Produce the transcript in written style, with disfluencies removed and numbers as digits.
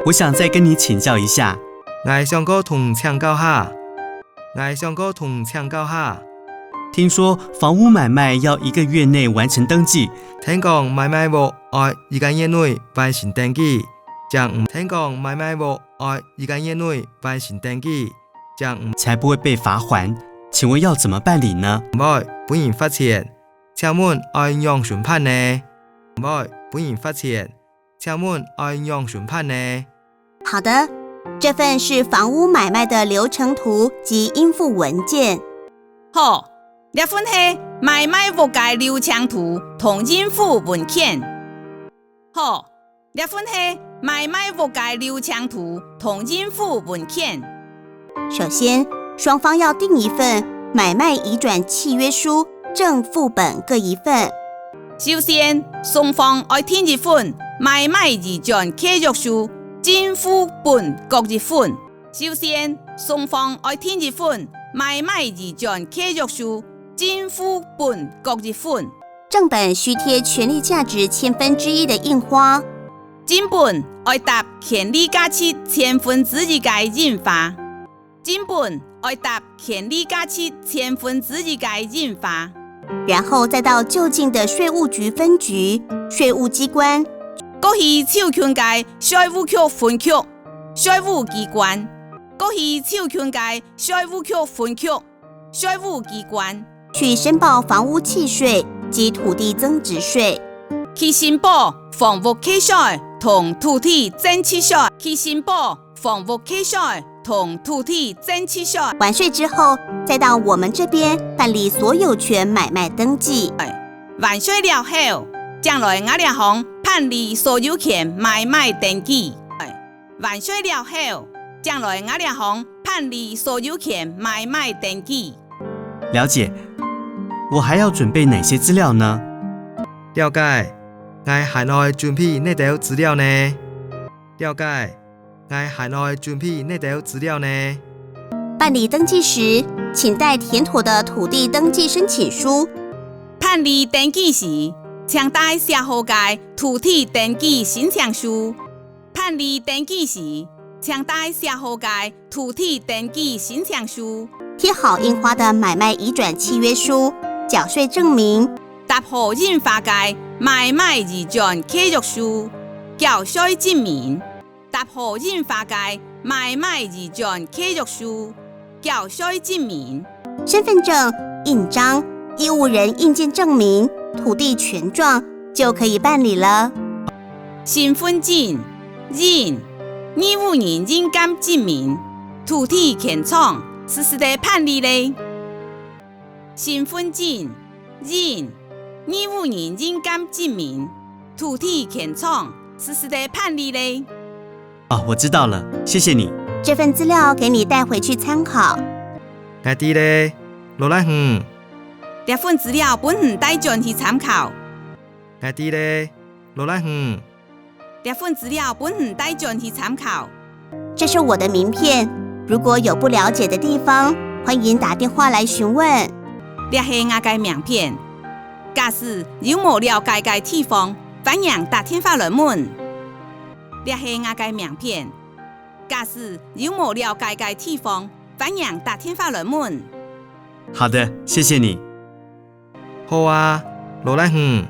我想再跟你请教一下。我想要同請教下，听说房屋买卖要1个月内完成登记，聽講買賣屋要1個月內完成登記，才不会被罚款。请问要怎么办理呢？唔會本人發現，請問要用審判呢？好的，这份是房屋买卖的流程图及应付文件。好，這份是買賣屋嘅流程圖同應付文件。好，這份是買賣屋嘅流程圖同應付文件。首先，双方要订一份买卖移转契约书正副本各一份。首先，雙方要訂一份買賣移轉契約書正副本各一份。正本需贴权利价值1/1000的印花。正本要搭權利價值1/1000嘅印花。然後再到就近的稅務局分局、稅務機關，各係手權嘅稅務局分局、稅務機關，去申報房屋契稅及土地增值稅，去申報房屋契稅同土地增值稅，完稅之後，再到我們這邊辦理所有權買賣登記。完稅了後，將來我倆行辦理所有權買賣登記。了解。我還要準備哪些資料呢？了解。我還要準備哪啲資料呢？辦理登記時，請帶填妥的土地登記申請書。辦理登記時，請帶寫好嘅土地登記申請書。貼好印花的買賣移轉契約書、繳稅證明，搭好印花嘅買賣移轉契約書、繳稅證明。身份證、印章、義務人印鑑證明、土地權狀就可以辦理了。身份證、義務人印鑑證明、土地權狀實時的辦理嘞。身份證、義務人印鑑證明、土地權狀實時的辦理嘞。哦，我知道了，謝謝你。這份資料給你帶回去參考。我知咧，羅蘭亨。這份資料本人帶轉去參考。我知咧，羅蘭亨。這份資料本人帶轉去參考。這是我的名片，如果有不了解的地方，歡迎打電話來詢問。這是我的名片，假使有冇了解的地方，歡迎打電話來問。這是我的名片，假使有冇了解的地方，歡迎打電話來問。好的，謝謝你。好啊，羅蘭亨。